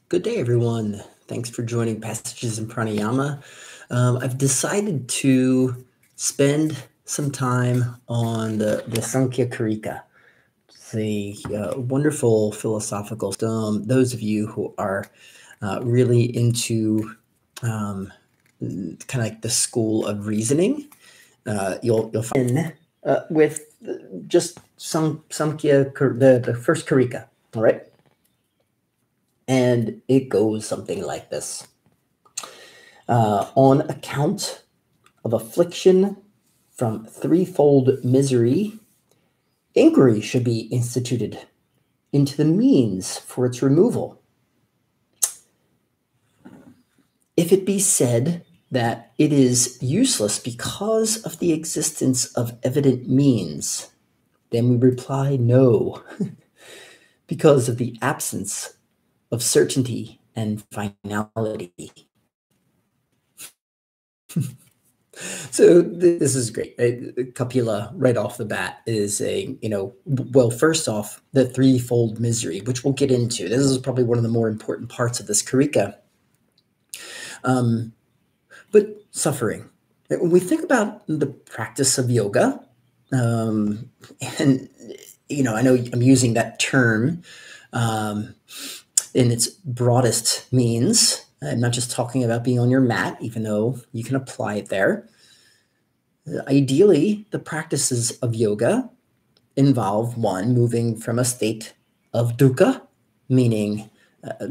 Good day, everyone. Thanks for joining Passages in Pranayama. I've decided to spend some time on the Samkhya Karika. It's a wonderful philosophical system. Those of you who are really into kind of like the school of reasoning, you'll find with just Samkhya, the first Karika, all right? And it goes something like this. On account of affliction from threefold misery, inquiry should be instituted into the means for its removal. If it be said that it is useless because of the existence of evident means, then we reply no, because of the absence of certainty and finality. So this is great. Kapila, right off the bat, is well, first off, the threefold misery, which we'll get into. This is probably one of the more important parts of this Karika. But suffering. When we think about the practice of yoga, and I know I'm using that term in its broadest means. I'm not just talking about being on your mat, even though you can apply it there. Ideally, the practices of yoga involve one, moving from a state of dukkha, meaning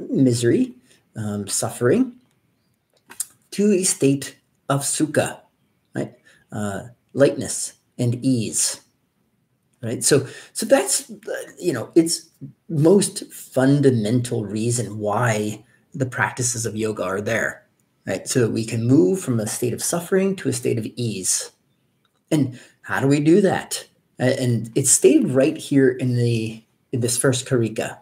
misery, suffering, to a state of sukha, right? Lightness and ease, right? So that's, its most fundamental reason why the practices of yoga are there, right? So that we can move from a state of suffering to a state of ease. And how do we do that? And it's stated right here in this first Karika.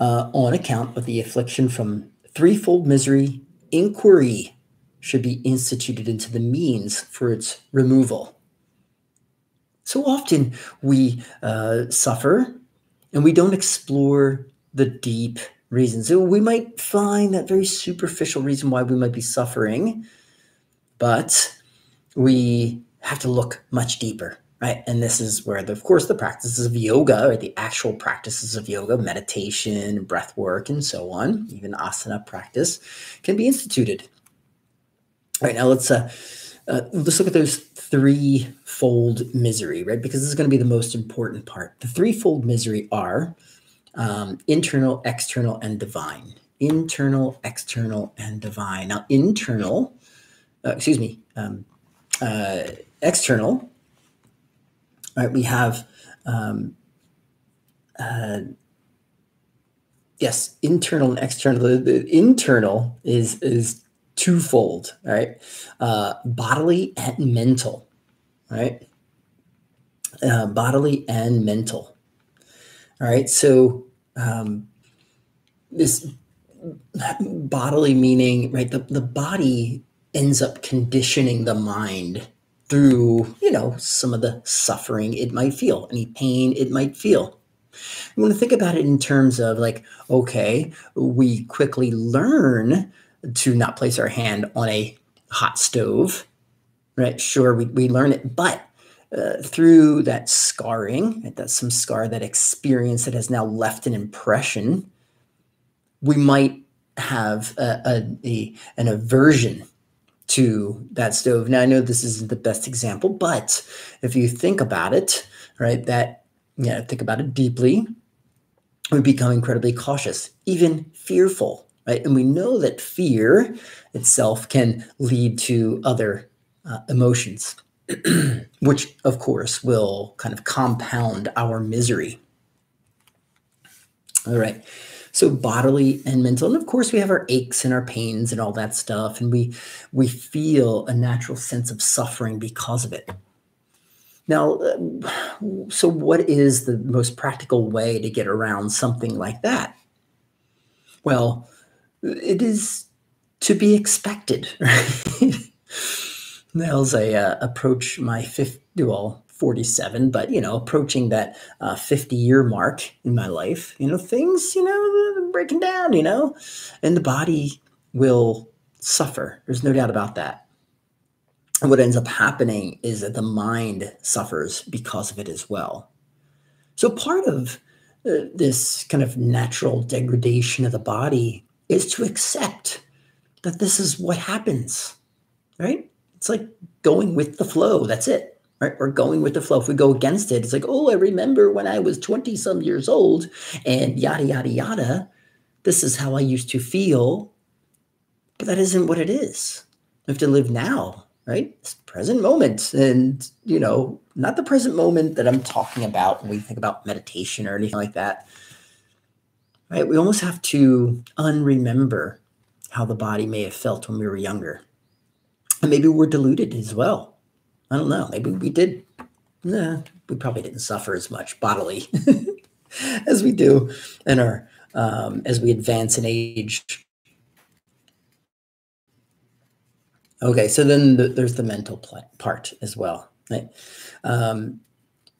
On account of the affliction from threefold misery, inquiry should be instituted into the means for its removal. So often we suffer and we don't explore the deep reasons. So we might find that very superficial reason why we might be suffering, but we have to look much deeper, right? And this is where, of course, the practices of yoga, or the actual practices of yoga, meditation, breath work, and so on, even asana practice, can be instituted. All right, now let's look at those threefold misery, right? Because this is going to be the most important part. The threefold misery are internal, external, and divine. Internal, external, and divine. Now, external, right, we have, yes, internal and external. The internal is twofold, right? Bodily and mental, right? Bodily and mental. All right, so this bodily meaning, right, the body ends up conditioning the mind through, some of the suffering it might feel, any pain it might feel. You want to think about it in terms of like, okay, we quickly learn to not place our hand on a hot stove, right? Sure, we learn it, but through that scarring, right, that's some scar, that experience that has now left an impression, we might have an aversion to that stove. Now, I know this isn't the best example, but if you think about it, right, think about it deeply, we become incredibly cautious, even fearful, right? And we know that fear itself can lead to other emotions, which, of course, will kind of compound our misery. All right. So bodily and mental, and of course we have our aches and our pains and all that stuff, and we feel a natural sense of suffering because of it. Now, so what is the most practical way to get around something like that? Well, it is to be expected, right? Now, as I approach my 47, but, approaching that 50-year mark in my life, things, breaking down, and the body will suffer. There's no doubt about that. And what ends up happening is that the mind suffers because of it as well. So part of this kind of natural degradation of the body is to accept that this is what happens, right? It's like going with the flow. That's it, right? We're going with the flow. If we go against it, it's like, oh, I remember when I was 20 some years old and yada, yada, yada. This is how I used to feel. But that isn't what it is. We have to live now, right? It's present moment. And, not the present moment that I'm talking about when we think about meditation or anything like that, right? We almost have to unremember how the body may have felt when we were younger. And maybe we're deluded as well. I don't know. Maybe we did. Nah, we probably didn't suffer as much bodily as we do in our, as we advance in age. Okay, so then there's the mental part as well, right?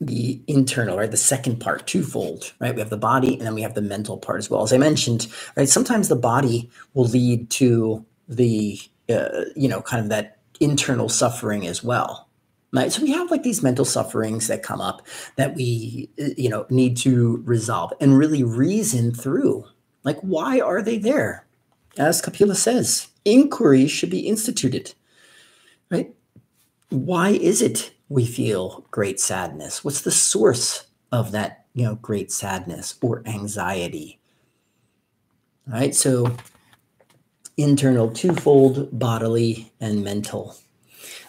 The internal, right? The second part, twofold, right? We have the body and then we have the mental part as well. As I mentioned, right? Sometimes the body will lead to the, kind of that internal suffering as well, right? So we have like these mental sufferings that come up that we, need to resolve and really reason through. Like, why are they there? As Kapila says, inquiry should be instituted, right? Why is it we feel great sadness? What's the source of that, great sadness or anxiety? All right, so internal, twofold, bodily and mental.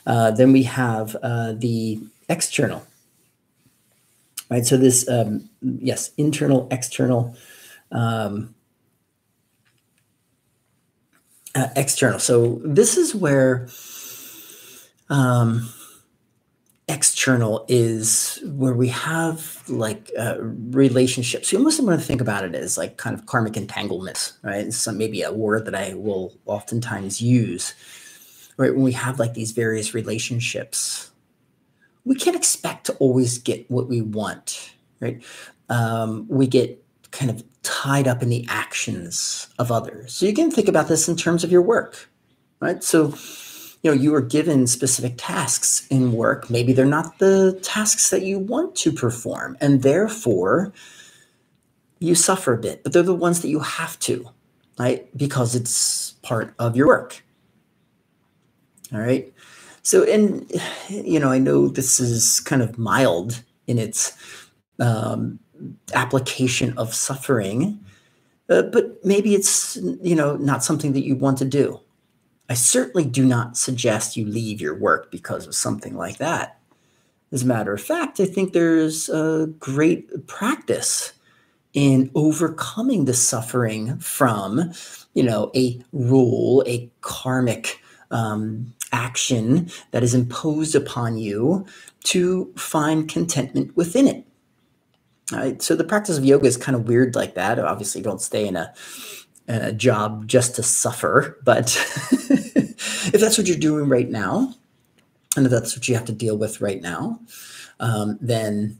Then we have the external, right? So this, yes, internal, external. External. So this is where external is where we have like relationships. You almost want to think about it as like kind of karmic entanglements, right? It's maybe a word that I will oftentimes use, right? When we have like these various relationships, we can't expect to always get what we want, right? We get kind of tied up in the actions of others. So you can think about this in terms of your work, right? So, you are given specific tasks in work. Maybe they're not the tasks that you want to perform, and therefore you suffer a bit, but they're the ones that you have to, right? Because it's part of your work. All right. So, and, I know this is kind of mild in its application of suffering, but maybe it's, not something that you want to do. I certainly do not suggest you leave your work because of something like that. As a matter of fact, I think there's a great practice in overcoming the suffering from, a rule, a karmic action that is imposed upon you to find contentment within it. All right. So the practice of yoga is kind of weird like that. Obviously, don't stay in a job just to suffer, but if that's what you're doing right now, and if that's what you have to deal with right now, then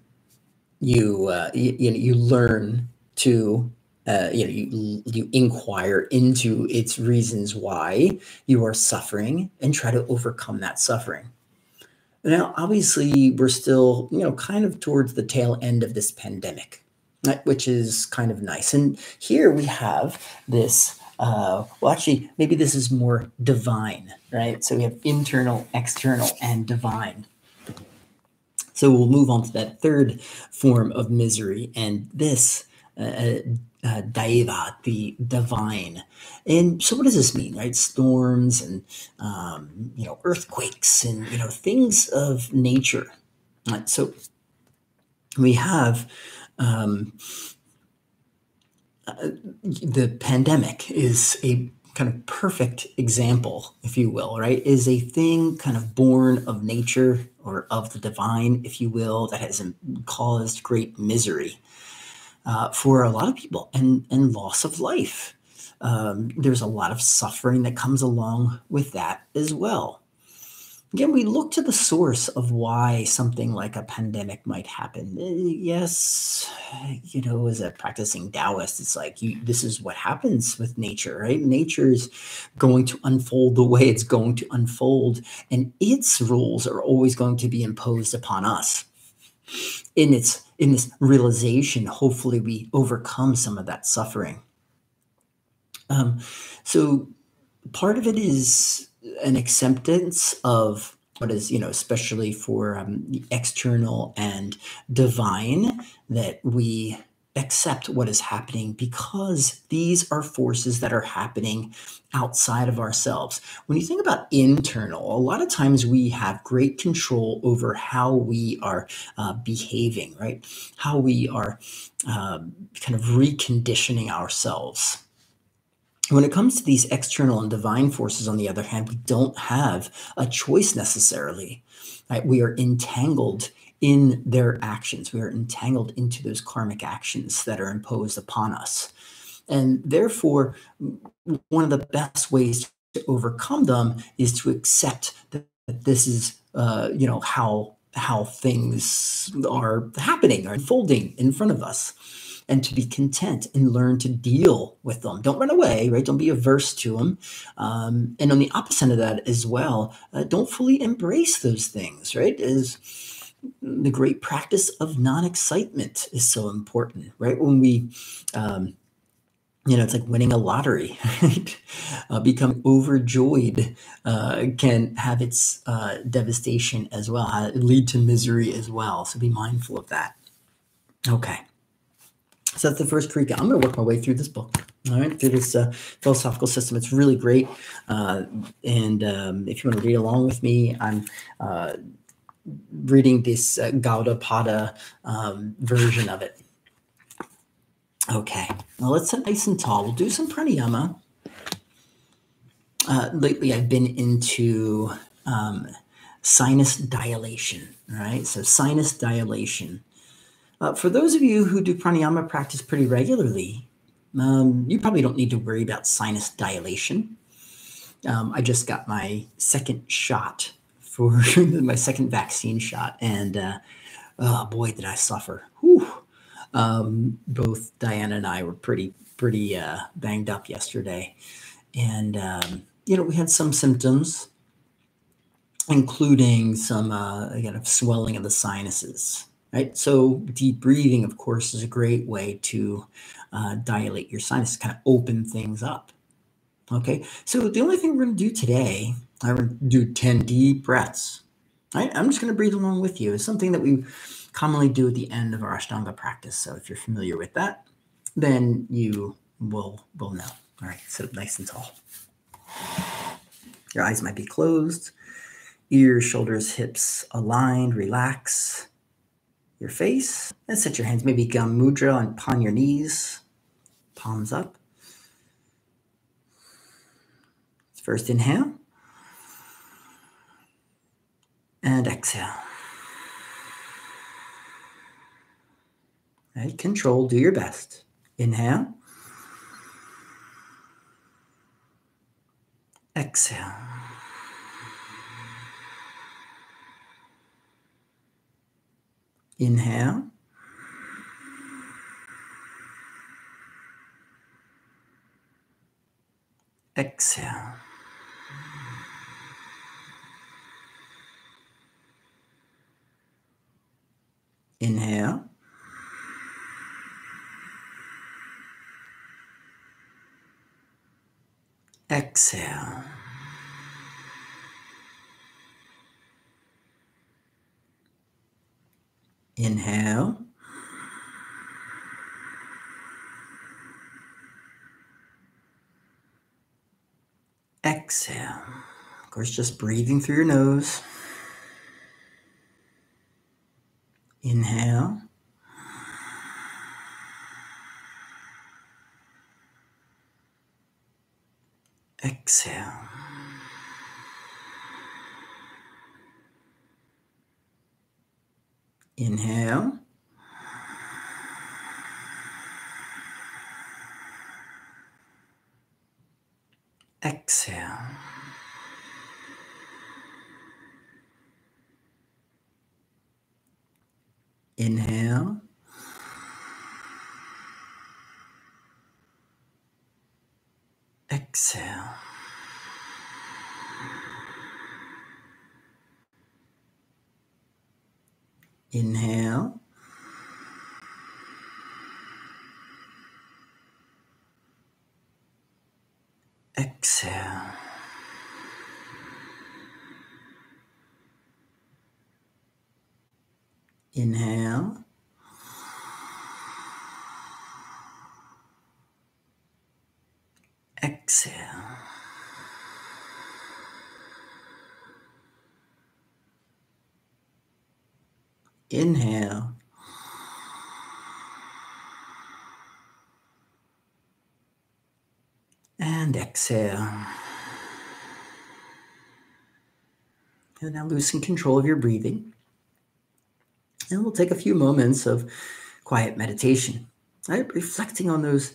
you learn to you inquire into its reasons why you are suffering and try to overcome that suffering. Now, obviously, we're still kind of towards the tail end of this pandemic, right, which is kind of nice. And here we have this. Well, actually, maybe this is more divine, right? So we have internal, external, and divine. So we'll move on to that third form of misery, and this daiva, the divine. And so what does this mean, right? Storms and, earthquakes and, things of nature. Right? So we have the pandemic is a kind of perfect example, if you will, right? Is a thing kind of born of nature or of the divine, if you will, that has caused great misery for a lot of people and loss of life. There's a lot of suffering that comes along with that as well. Again, we look to the source of why something like a pandemic might happen. Yes, as a practicing Taoist, it's like this is what happens with nature, right? Nature's going to unfold the way it's going to unfold, and its rules are always going to be imposed upon us. In this realization, hopefully we overcome some of that suffering. So part of it is an acceptance of what is, especially for the external and divine, that we accept what is happening because these are forces that are happening outside of ourselves. When you think about internal, a lot of times we have great control over how we are behaving, right? How we are kind of reconditioning ourselves. When it comes to these external and divine forces, on the other hand, we don't have a choice necessarily. Right? We are entangled in their actions. We are entangled into those karmic actions that are imposed upon us. And therefore, one of the best ways to overcome them is to accept that this is, how things are happening, are unfolding in front of us, and to be content and learn to deal with them. Don't run away, right? Don't be averse to them. And on the opposite of that as well, don't fully embrace those things, right? Is the great practice of non-excitement is so important, right? When we, it's like winning a lottery, right? Becoming overjoyed can have its devastation as well, lead to misery as well. So be mindful of that. Okay. So that's the first Karika. I'm going to work my way through this book, all right, through this philosophical system. It's really great. And if you want to read along with me, I'm reading this Gaudapada version of it. Okay, now let's sit nice and tall. We'll do some pranayama. Lately, I've been into sinus dilation, right? So sinus dilation. For those of you who do pranayama practice pretty regularly, you probably don't need to worry about sinus dilation. I just got my second shot for my second vaccine shot, and oh boy, did I suffer. Whew. Both Diana and I were pretty banged up yesterday, and we had some symptoms, including some swelling of the sinuses. Right, so deep breathing, of course, is a great way to dilate your sinus, kind of open things up. Okay, so the only thing we're going to do today, I'm going to do 10 deep breaths. Right, I'm just going to breathe along with you. It's something that we commonly do at the end of our Ashtanga practice. So if you're familiar with that, then you will know. All right, sit up nice and tall. Your eyes might be closed. Ears, shoulders, hips aligned. Relax your face, and set your hands, maybe gum mudra upon your knees, palms up. First inhale, and exhale. Right, control, do your best. Inhale, exhale. Inhale, exhale. Inhale. Exhale. Inhale. Exhale. Of course, just breathing through your nose. Inhale. Exhale. Inhale. Exhale. Exhale. Inhale. Exhale. Inhale. Exhale. Inhale. And exhale. And now loosen control of your breathing. And we'll take a few moments of quiet meditation, right? Reflecting on those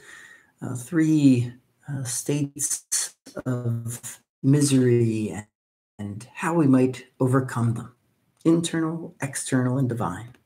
three states of misery and how we might overcome them: internal, external, and divine.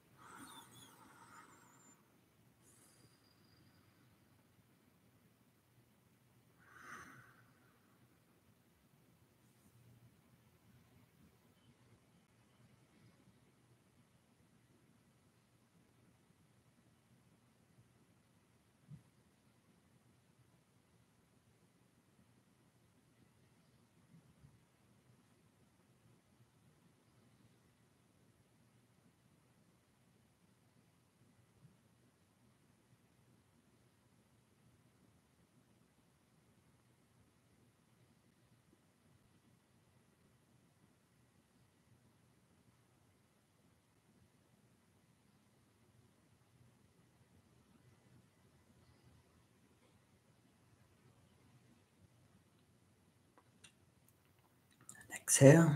Exhale.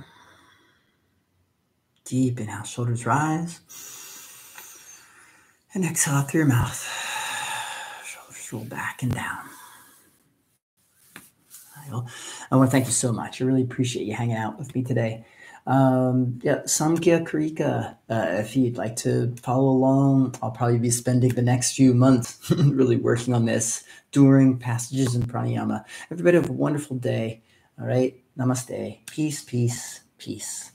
Deep inhale, shoulders rise. And exhale out through your mouth. Shoulders roll back and down. I want to thank you so much. I really appreciate you hanging out with me today. Samkhya, Karika, if you'd like to follow along, I'll probably be spending the next few months really working on this during passages in Pranayama. Everybody have a wonderful day. All right. Namaste. Peace, peace, peace.